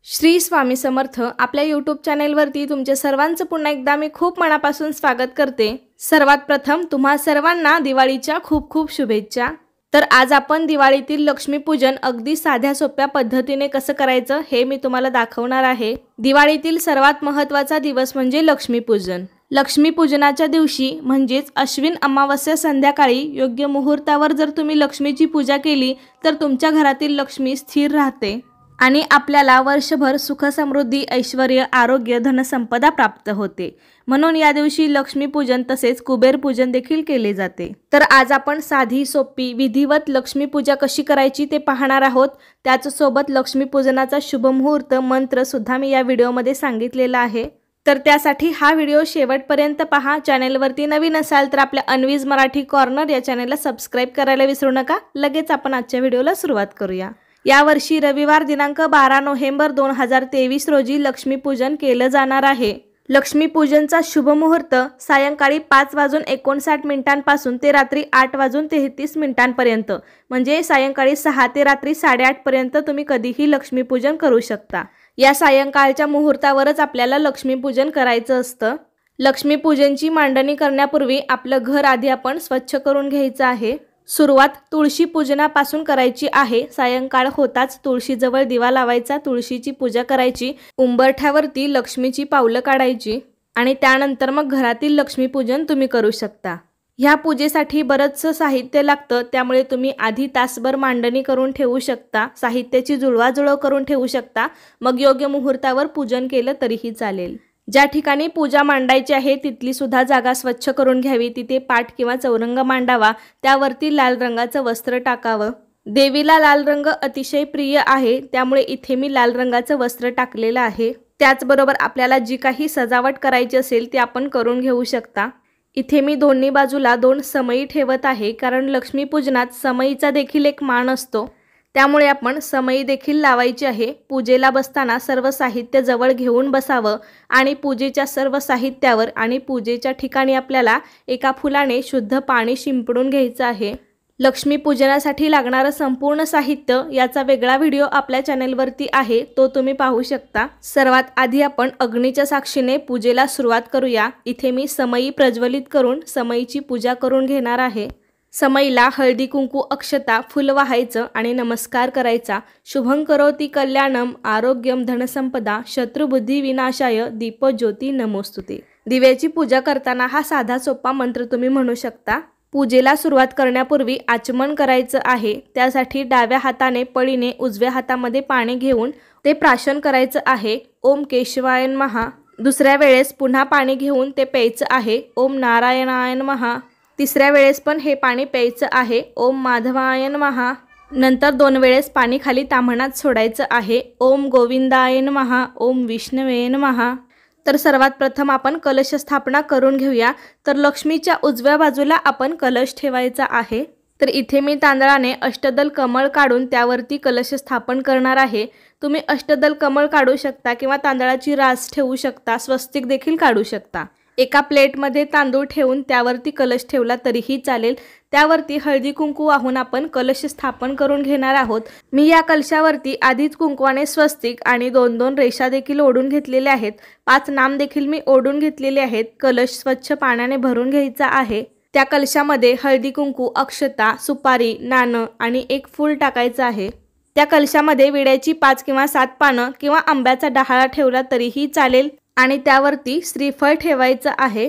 श्री स्वामी समर्थ आपल्या यूट्यूब चॅनेलवरती तुमच्या सर्वांचं पुन्हा एकदा मी खूप मनापासून स्वागत करते। सर्वात प्रथम तुम्हा सर्वांना दिवाळीच्या खूप खूप शुभेच्छा। तर आज आपण दिवाळीतील लक्ष्मीपूजन अगदी साध्या सोप्या पद्धतीने कसं करायचं हे मी तुम्हाला दाखवणार आहे। दिवाळीतील सर्वात महत्त्वाचा दिवस म्हणजे लक्ष्मीपूजन। लक्ष्मीपूजनाच्या दिवशी म्हणजेच अश्विन अमावस्या संध्याकाळी योग्य मुहूर्तावर जर तुम्ही लक्ष्मीची पूजा केली तर तुमच्या घरातील लक्ष्मी स्थिर राहते आणि आपल्याला वर्षभर सुख समृद्धी ऐश्वर्य आरोग्य धनसंपदा प्राप्त होते। म्हणून या दिवशी लक्ष्मीपूजन तसेच कुबेर पूजन देखील केले जाते। तर आज आपण साधी सोपी विधिवत लक्ष्मीपूजा कशी करायची ते पाहणार आहोत। त्याच सोबत लक्ष्मीपूजनाचा शुभ मुहूर्त मंत्र सुद्धा मी या व्हिडिओमध्ये सांगितलेला आहे। तर त्यासाठी हा व्हिडिओ शेवटपर्यंत पहा। चॅनलवरती नवीन असाल तर आपल्या अन्वीज मराठी कॉर्नर या चॅनलला सबस्क्राइब करायला विसरू नका। लगेच आपण आजच्या व्हिडिओला सुरुवात करूया। या वर्षी रविवार दिनांक 12 नोव्हेंबर 2023 रोजी लक्ष्मीपूजन केलं जाणार आहे। लक्ष्मीपूजनचा शुभ मुहूर्त सायंकाळी 5:59 पासून ते रात्री 8:33 पर्यंत, म्हणजे सायंकाळी 6 ते रात्री 8:30 पर्यंत तुम्ही कधीही लक्ष्मीपूजन करू शकता। या सायंकाळच्या मुहूर्तावरच आपल्याला लक्ष्मीपूजन करायचं असतं। लक्ष्मीपूजनची मांडणी करण्यापूर्वी आपलं घर आधी आपण स्वच्छ करून घ्यायचं आहे। सुरुवात तुळशी पूजनापासून करायची आहे। सायंकाळ होताच तुळशीजवळ दिवा लावायचा, तुळशीची पूजा करायची, उंबरठ्यावरती लक्ष्मीची पावलं काढायची आणि त्यानंतर मग घरातील लक्ष्मीपूजन तुम्ही करू शकता। ह्या पूजेसाठी बरंचसं साहित्य लागतं, त्यामुळे तुम्ही आधी तासभर मांडणी करून ठेवू शकता, साहित्याची जुळवाजुळव करून ठेवू शकता, मग योग्य मुहूर्तावर पूजन केलं तरीही चालेल। ज्या ठिकाणी पूजा मांडायची आहे तिथली सुद्धा जागा स्वच्छ करून घ्यावी, तिथे पाट किंवा चौरंग मांडावा, त्यावरती लाल रंगाचं वस्त्र टाकावं। देवीला लाल रंग अतिशय प्रिय आहे, त्यामुळे इथे मी लाल रंगाचं वस्त्र टाकलेलं आहे। त्याचबरोबर आपल्याला जी काही सजावट करायची असेल ती आपण करून घेऊ शकता। इथे मी दोन्ही बाजूला 2 समई ठेवत आहे, कारण लक्ष्मीपूजनात समईचा देखील एक मान असतो, त्यामुळे आपण समई देखील लावायची आहे। पूजेला बसताना सर्व साहित्य जवळ घेऊन बसावं आणि पूजेच्या सर्व साहित्यावर आणि पूजेच्या ठिकाणी आपल्याला एका फुलाने शुद्ध पाणी शिंपडून घ्यायचं आहे। लक्ष्मीपूजनासाठी लागणारं संपूर्ण साहित्य याचा वेगळा व्हिडिओ आपल्या चॅनलवरती आहे, तो तुम्ही पाहू शकता। सर्वात आधी आपण अग्नीच्या साक्षीने पूजेला सुरुवात करूया। इथे मी समई प्रज्वलित करून समईची पूजा करून घेणार आहे। समईला हळदी कुंकू अक्षता फुल वाहायचं आणि नमस्कार करायचा। शुभं करोति कल्याणम आरोग्यम धनसंपदा शत्रुबुद्धी विनाशाय दीप ज्योती नमोस्तुते। दिव्याची पूजा करताना हा साधा सोपा मंत्र तुम्ही म्हणू शकता। पूजेला सुरुवात करण्यापूर्वी आचमन करायचं आहे, त्यासाठी डाव्या हाताने पळीने उजव्या हातामध्ये पाणी घेऊन ते प्राशन करायचं आहे। ओम केशवाय नमः। दुसऱ्या वेळेस पुन्हा पाणी घेऊन ते प्यायचं आहे। ओम नारायणाय नमः। तिसऱ्या वेळेस पण हे पाणी प्यायचं आहे। ओम माधवाय नमः। नंतर 2 वेळेस पाणी खाली ताम्हणात सोडायचं आहे। ओम गोविंदाय नमः। ओम विष्णवे नमः। तर सर्वात प्रथम आपण कलश स्थापना करून घेऊया। तर लक्ष्मीच्या उजव्या बाजूला आपण कलश ठेवायचा आहे। तर इथे मी तांदळाने अष्टदल कमळ काढून त्यावरती कलश स्थापन करणार आहे। तुम्ही अष्टदल कमळ काढू शकता किंवा तांदळाची रास ठेवू शकता, स्वस्तिक देखील काढू शकता। एका प्लेटमध्ये तांदूळ ठेवून त्यावरती कलश ठेवला तरीही चालेल। त्यावरती हळदी कुंकू वाहून आपण कलश स्थापन करून घेणार आहोत। मी या कलशावरती आधीच कुंकवाने स्वस्तिक आणि 2-2 रेषा देखील ओढून घेतलेल्या आहेत। 5 नाम देखील मी ओढून घेतलेले आहेत। कलश स्वच्छ पाण्याने भरून घ्यायचा आहे। त्या कलशामध्ये हळदी कुंकू अक्षता सुपारी नाणं आणि 1 फूल टाकायचं आहे। त्या कलशामध्ये विड्याची 5 किंवा 7 पानं किंवा आंब्याचा डहाळा ठेवला तरीही चालेल आणि त्यावरती श्रीफळ ठेवायचं आहे।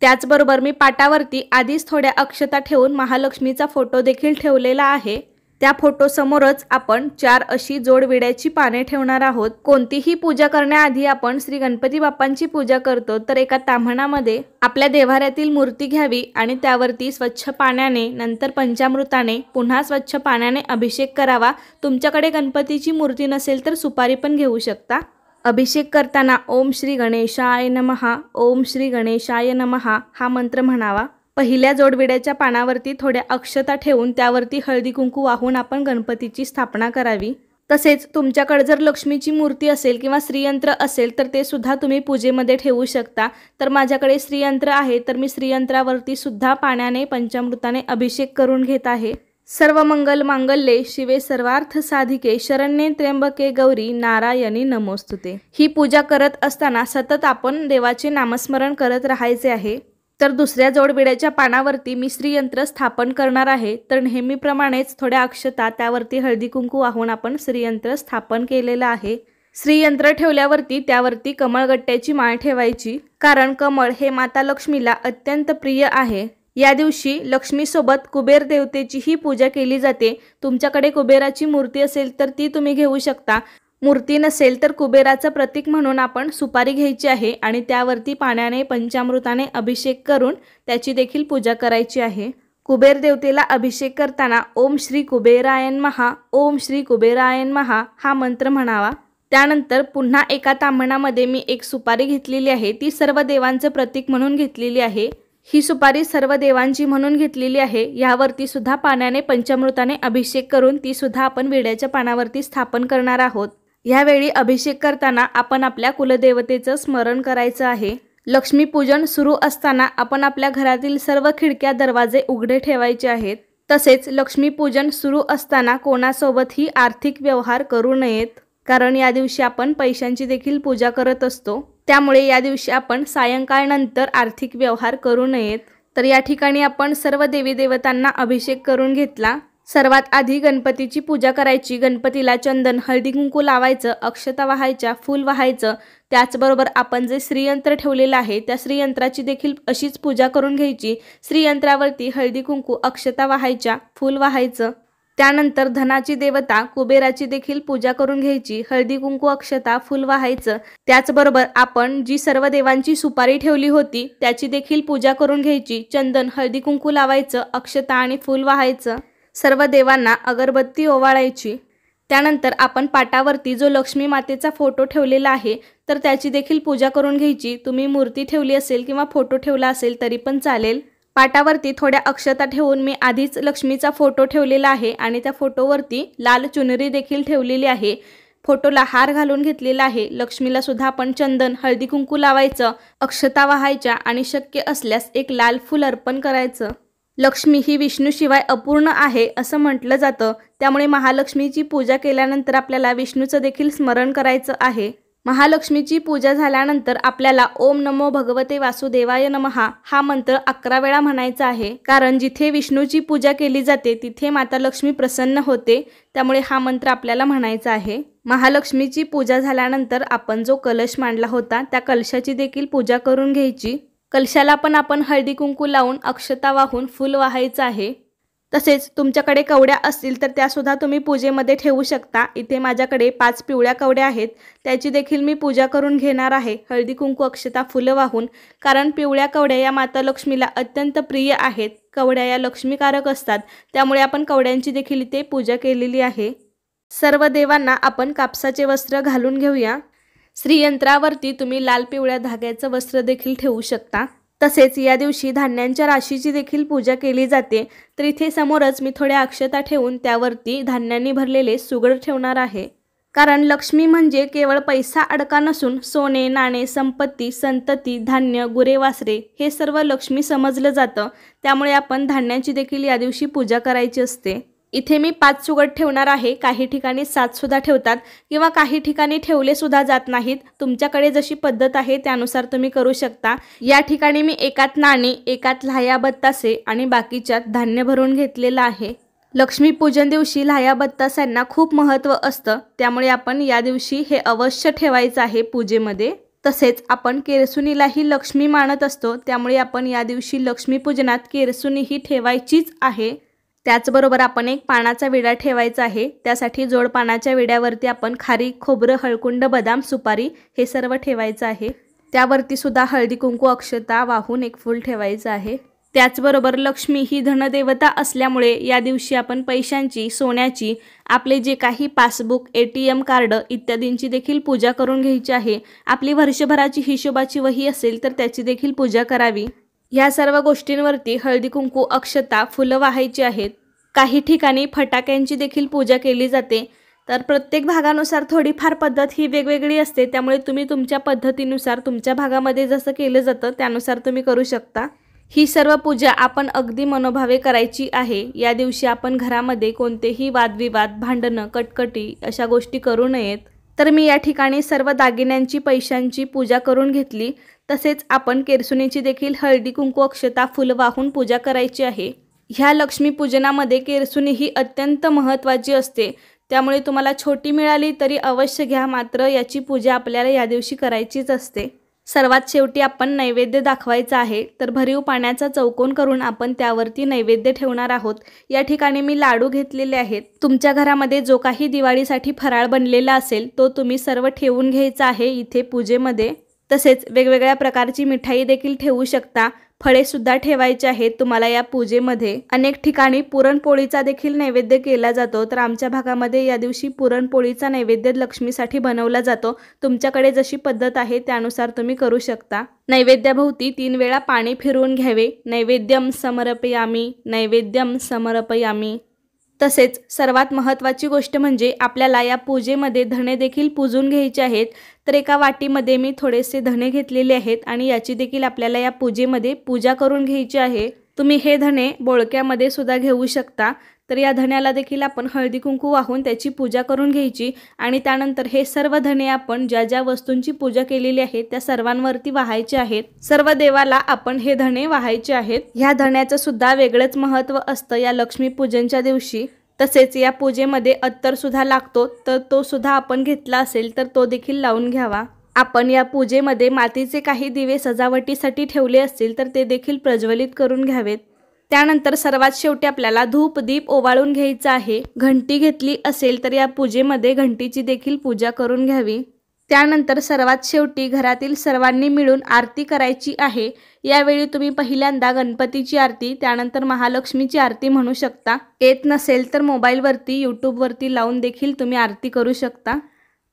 त्याचबरोबर मी पाटावरती आधीच थोड्या अक्षता ठेवून महालक्ष्मीचा फोटो देखील ठेवलेला आहे। त्या फोटो समोरच आपण 4 अशी जोड विड्याची पाने ठेवणार आहोत। कोणतीही पूजा करण्याआधी आपण श्री गणपती बाप्पांची पूजा करतो, तर एका ताम्हणामध्ये आपल्या देव्हाऱ्यातील मूर्ती घ्यावी आणि त्यावरती स्वच्छ पाण्याने नंतर पंचामृताने पुन्हा स्वच्छ पाण्याने अभिषेक करावा। तुमच्याकडे गणपतीची मूर्ती नसेल तर सुपारी पण घेऊ शकता। अभिषेक करताना ओम श्री गणेशाय नमः ओम श्री गणेशाय नमः हा मंत्र म्हणावा। पहिल्या जोडविड्याच्या पानावरती थोड्या अक्षता ठेवून त्यावरती हळदी कुंकू वाहून आपण गणपतीची स्थापना करावी। तसेच तुमच्याकडे जर लक्ष्मीची मूर्ती असेल किंवा श्रीयंत्र असेल तर ते सुद्धा तुम्ही पूजेमध्ये ठेवू शकता। तर माझ्याकडे श्रीयंत्र आहे, तर मी श्रीयंत्रावरती सुद्धा पाण्याने पंचामृताने अभिषेक करून घेत आहे। सर्व मंगल मांगल्ये शिवे सर्वार्थ साधिके शरण्ये त्र्यंबके गौरी नारायणी नमोस्तुते। ही पूजा करत असताना सतत आपण देवाचे नामस्मरण करत राहायचे आहे। तर दुसऱ्या जोडविड्याच्या पानावरती मी श्रीयंत्र स्थापन करणार आहे। तर नेहमीप्रमाणेच थोड्या अक्षता त्यावरती हळदी कुंकू वाहून आपण श्रीयंत्र स्थापन केलेलं आहे। श्रीयंत्र ठेवल्यावरती त्यावरती कमळगट्ट्याची माळ ठेवायची, कारण कमळ हे माता लक्ष्मीला अत्यंत प्रिय आहे। या दिवशी लक्ष्मीसोबत कुबेर देवतेची ही पूजा केली जाते। तुमच्याकडे कुबेराची मूर्ती असेल तर ती तुम्ही घेऊ शकता, मूर्ती नसेल तर कुबेराचं प्रतीक म्हणून आपण सुपारी घ्यायची आहे आणि त्यावरती पाण्याने पंचामृताने अभिषेक करून त्याची देखील पूजा करायची आहे। कुबेर देवतेला अभिषेक करताना ओम श्री कुबेराय नमः, ओम श्री कुबेराय नमः हा मंत्र म्हणावा। त्यानंतर पुन्हा एका तांबणामध्ये मी एक सुपारी घेतलेली आहे, ती सर्व देवांचं प्रतीक म्हणून घेतलेली आहे। ही सुपारी सर्व देवांची म्हणून घेतलेली आहे। यावरती सुद्धा पाण्याने पंचामृताने अभिषेक करून ती सुद्धा आपण विड्याच्या पानावरती स्थापन करणार आहोत। यावेळी अभिषेक करताना आपण आपल्या कुलदेवतेचं स्मरण करायचं आहे। लक्ष्मीपूजन सुरू असताना आपण आपल्या घरातील सर्व खिडक्या दरवाजे उघडे ठेवायचे आहेत। तसेच लक्ष्मीपूजन सुरू असताना कोणासोबतही आर्थिक व्यवहार करू नयेत, कारण या दिवशी आपण पैशांची देखील पूजा करत असतो। त्यामुळे या दिवशी आपण सायंकाळनंतर आर्थिक व्यवहार करू नयेत। तर या ठिकाणी आपण सर्व देवी देवतांना अभिषेक करून घेतला। सर्वात आधी गणपतीची पूजा करायची। गणपतीला चंदन हळदी कुंकू लावायचं, अक्षता वाहायच्या, फूल वाहायचं। त्याचबरोबर आपण जे श्रीयंत्र ठेवलेलं आहे त्या श्रीयंत्राची देखील अशीच पूजा करून घ्यायची। श्रीयंत्रावरती हळदी कुंकू, अक्षता वाहायच्या, फूल वाहायचं। त्यानंतर धनाची देवता कुबेराची देखील पूजा करून घ्यायची। हळदी कुंकू, अक्षता, फूल वाहायचं। त्याचबरोबर आपण जी सर्व देवांची सुपारी ठेवली होती त्याची देखील पूजा करून घ्यायची। चंदन हळदी कुंकू लावायचं, अक्षता आणि फूल वाहायचं। सर्व देवांना अगरबत्ती ओवाळायची। त्यानंतर आपण पाटावरती जो लक्ष्मी मातेचा फोटो ठेवलेला आहे तर त्याची देखील पूजा करून घ्यायची। तुम्ही मूर्ती ठेवली असेल किंवा फोटो ठेवला असेल तरी पण चालेल। पाटावरती थोड्या अक्षता ठेवून मी आधीच लक्ष्मीचा फोटो ठेवलेला आहे आणि त्या फोटोवरती लाल चुनरी देखील ठेवलेली आहे। फोटोला हार घालून घेतलेला आहे। लक्ष्मीला सुद्धा आपण चंदन हळदी कुंकू लावायचं, अक्षता वाहायच्या आणि शक्य असल्यास एक लाल फूल अर्पण करायचं। लक्ष्मी ही विष्णूशिवाय अपूर्ण आहे असं म्हटलं जातं, त्यामुळे महालक्ष्मीची पूजा केल्यानंतर आपल्याला विष्णूचं देखील स्मरण करायचं आहे। महालक्ष्मीची पूजा झाल्यानंतर आपल्याला ओम नमो भगवते वासुदेवाय नमः हा मंत्र 11 वेळा म्हणायचा आहे, कारण जिथे विष्णूची पूजा केली जाते तिथे माता लक्ष्मी प्रसन्न होते, त्यामुळे हा मंत्र आपल्याला म्हणायचा आहे। महालक्ष्मीची पूजा झाल्यानंतर आपण जो कलश मांडला होता त्या कलशाची देखील पूजा करून घ्यायची। कलशाला पण आपण हळदी कुंकू लावून, अक्षता वाहून, फूल वाहायचं आहे। तसेच तुमच्याकडे कवड्या असतील तर त्या सुद्धा तुम्ही पूजेमध्ये ठेवू शकता। इथे माझ्याकडे 5 पिवळ्या कवड्या आहेत, त्याची देखील मी पूजा करून घेणार आहे हळदी कुंकू, अक्षता, फुलं वाहून, कारण पिवळ्या कवड्या या माता लक्ष्मीला अत्यंत प्रिय आहेत। कवड्या या लक्ष्मीकारक असतात, त्यामुळे आपण कवड्यांची देखील इथे पूजा केलेली आहे। सर्व देवांना आपण कापसाचे वस्त्र घालून घेऊया। श्रीयंत्रावरती तुम्ही लाल पिवळ्या धाग्याचं वस्त्र देखील ठेवू शकता। तसेच या दिवशी धान्यांच्या राशीची देखील पूजा केली जाते। तर इथे समोरच मी थोड्या अक्षता ठेवून त्यावरती धान्यांनी भरलेले सुगड ठेवणार आहे, कारण लक्ष्मी म्हणजे केवळ पैसा अडका नसून सोने, नाणे, संपत्ती, संतती, धान्य, गुरेवासरे हे सर्व लक्ष्मी समजलं जातं। त्यामुळे आपण धान्यांची देखील या दिवशी पूजा करायची असते। इथे मी 5 सुगड ठेवणार आहे। काही ठिकाणी 7 सुद्धा ठेवतात किंवा काही ठिकाणी ठेवले सुद्धा जात नाहीत। तुमच्याकडे जशी पद्धत आहे त्यानुसार तुम्ही करू शकता। या ठिकाणी मी एकात नाणी, एकात लाह्या बत्तासे आणि बाकीच्यात धान्य भरून घेतलेलं आहे। लक्ष्मी पूजन दिवशी लाह्या बत्तासांना खूप महत्त्व असतं, त्यामुळे आपण या दिवशी हे अवश्य ठेवायचं आहे पूजेमध्ये। तसेच आपण केरसुणीलाही लक्ष्मी मानत असतो, त्यामुळे आपण या दिवशी लक्ष्मी पूजनात केरसुणी ही ठेवायचीच आहे। त्याचबरोबर आपण एक पानाचा विडा ठेवायचा आहे। त्यासाठी जोड पानाच्या विड्यावरती आपण खारीक, खोबरं, हळकुंड, बदाम, सुपारी हे सर्व ठेवायचं आहे। त्यावरती सुद्धा हळदी कुंकू, अक्षता वाहून एक फूल ठेवायचं आहे। त्याचबरोबर लक्ष्मी ही धनदेवता असल्यामुळे या दिवशी आपण पैशांची, सोन्याची, आपले जे काही पासबुक, ATM कार्ड इत्यादींची देखील पूजा करून घ्यायची आहे। आपली वर्षभराची हिशोबाची वही असेल तर त्याची देखील पूजा करावी। या सर्व गोष्टींवरती हळदी कुंकू, अक्षता, फुलं वाहायची आहेत। काही ठिकाणी फटाक्यांची देखील पूजा केली जाते। तर प्रत्येक भागानुसार थोडीफार पद्धत ही वेगवेगळी असते, त्यामुळे तुम्ही तुमच्या पद्धतीनुसार तुमच्या भागामध्ये जसं केलं जातं त्यानुसार तुम्ही करू शकता। ही सर्व पूजा आपण अगदी मनोभावे करायची आहे। या दिवशी आपण घरामध्ये कोणतेही वादविवाद, भांडणं, कटकटी अशा गोष्टी करू नयेत। तर मी या ठिकाणी सर्व दागिन्यांची, पैशांची पूजा करून घेतली। तसेच आपण केरसुणीची देखील हळदी कुंकू, अक्षता, फुल वाहून पूजा करायची आहे। ह्या लक्ष्मी पूजनामध्ये केरसुणी ही अत्यंत महत्त्वाची असते, त्यामुळे तुम्हाला छोटी मिळाली तरी अवश्य घ्या, मात्र याची पूजा आपल्याला या दिवशी करायचीच असते। सर्वात शेवटी आपण नैवेद्य दाखवायचा आहे। तर भरीव पाण्याचा चौकोन करून आपण त्यावरती नैवेद्य ठेवणार आहोत। या ठिकाणी मी लाडू घेतलेले आहेत। तुमच्या घरामध्ये जो काही दिवाळीसाठी फराळ बनलेला असेल तो तुम्ही सर्व ठेवून घ्यायचा आहे इथे पूजेमध्ये। तसेच वेगवेगळ्या प्रकारची मिठाई देखील ठेवू शकता, फळे सुद्धा ठेवायचे आहेत तुम्हाला या पूजेमध्ये। अनेक ठिकाणी पुरणपोळीचा देखील नैवेद्य केला जातो, तर आमच्या भागामध्ये या दिवशी पुरणपोळीचा नैवेद्य लक्ष्मीसाठी बनवला जातो। तुमच्याकडे जशी पद्धत आहे त्यानुसार तुम्ही करू शकता। नैवेद्याभोवती 3 वेळा पाणी फिरवून घ्यावे। नैवेद्यम समर्पयामी, नैवेद्यम समर्पयामी। तसेच सर्वात महत्त्वाची गोष्ट म्हणजे आपल्याला या पूजेमध्ये धणे देखील पूजून घ्यायचे आहेत। तर एका वाटीमध्ये मी थोडेसे धणे घेतलेले आहेत आणि याची देखील आपल्याला या पूजेमध्ये पूजा करून घ्यायची आहे। तुम्ही हे धणे बोळक्यामध्ये सुद्धा घेऊ शकता। तर या धण्याला देखील आपण हळदी कुंकू वाहून त्याची पूजा करून घ्यायची आणि त्यानंतर हे सर्व धणे आपण ज्या ज्या वस्तूंची पूजा केलेली आहे त्या सर्वांवरती वाहायचे आहेत। सर्व देवाला आपण हे धणे वाहायचे आहेत। ह्या धण्याचं सुद्धा वेगळंच महत्त्व असतं या लक्ष्मी पूजनच्या दिवशी। तसेच या पूजेमध्ये अत्तर सुद्धा लागतो, तर तो सुद्धा आपण घेतला असेल तर तो देखील लावून घ्यावा। आपण या पूजेमध्ये मातीचे काही दिवे सजावटीसाठी ठेवले असतील तर ते देखील प्रज्वलित करून घ्यावेत। त्यानंतर सर्वात शेवटी आपल्याला धूप दीप ओवाळून घ्यायचा आहे। घंटी घेतली असेल तर या पूजेमध्ये घंटीची देखील पूजा करून घ्यावी। त्यानंतर सर्वात शेवटी घरातील सर्वांनी मिळून आरती करायची आहे। यावेळी तुम्ही पहिल्यांदा गणपतीची आरती, त्यानंतर महालक्ष्मीची आरती म्हणू शकता। येत नसेल तर मोबाईलवरती यूट्यूबवरती लावून देखील तुम्ही आरती करू शकता।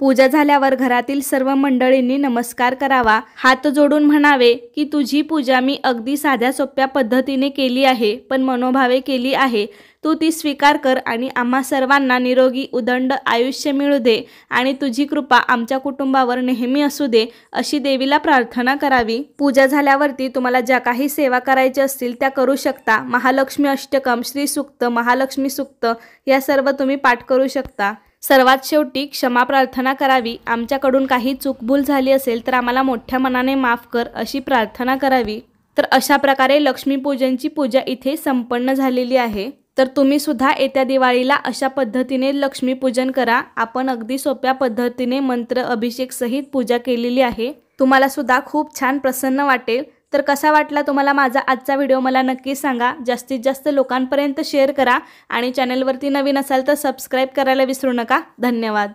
पूजा झाल्यावर घरातील सर्व मंडळींनी नमस्कार करावा, हात जोडून म्हणावे की तुझी पूजा मी अगदी साध्या सोप्या पद्धतीने केली आहे, पण मनोभावे केली आहे। तू ती स्वीकार कर आणि आम्हा सर्वांना निरोगी उदंड आयुष्य मिळू दे आणि तुझी कृपा आमच्या कुटुंबावर नेहमी असू दे, अशी देवीला प्रार्थना करावी। पूजा झाल्यावरती तुम्हाला ज्या काही सेवा करायच्या असतील त्या करू शकता। महालक्ष्मी अष्टकम, श्री सूक्त, महालक्ष्मी सूक्त या सर्व तुम्ही पाठ करू शकता। सर्वात शेवटी क्षमा प्रार्थना करावी। आमच्याकडून काही चूकभूल झाली असेल तर आम्हाला मोठ्या मनाने माफ कर, अशी प्रार्थना करावी। तर अशा प्रकारे लक्ष्मीपूजनची पूजा इथे संपन्न झालेली आहे। तर तुम्ही सुद्धा येत्या दिवाळीला अशा पद्धतीने लक्ष्मीपूजन करा। आपण अगदी सोप्या पद्धतीने मंत्र अभिषेक सहित पूजा केलेली आहे। तुम्हाला सुद्धा खूप छान प्रसन्न वाटेल। तर कसा वाटला तुम्हाला माझा आजचा व्हिडिओ मला नक्की सांगा। जास्तीत जास्त लोकांपर्यंत शेअर करा आणि चॅनलवरती नवीन असाल तर सबस्क्राईब करायला विसरू नका। धन्यवाद।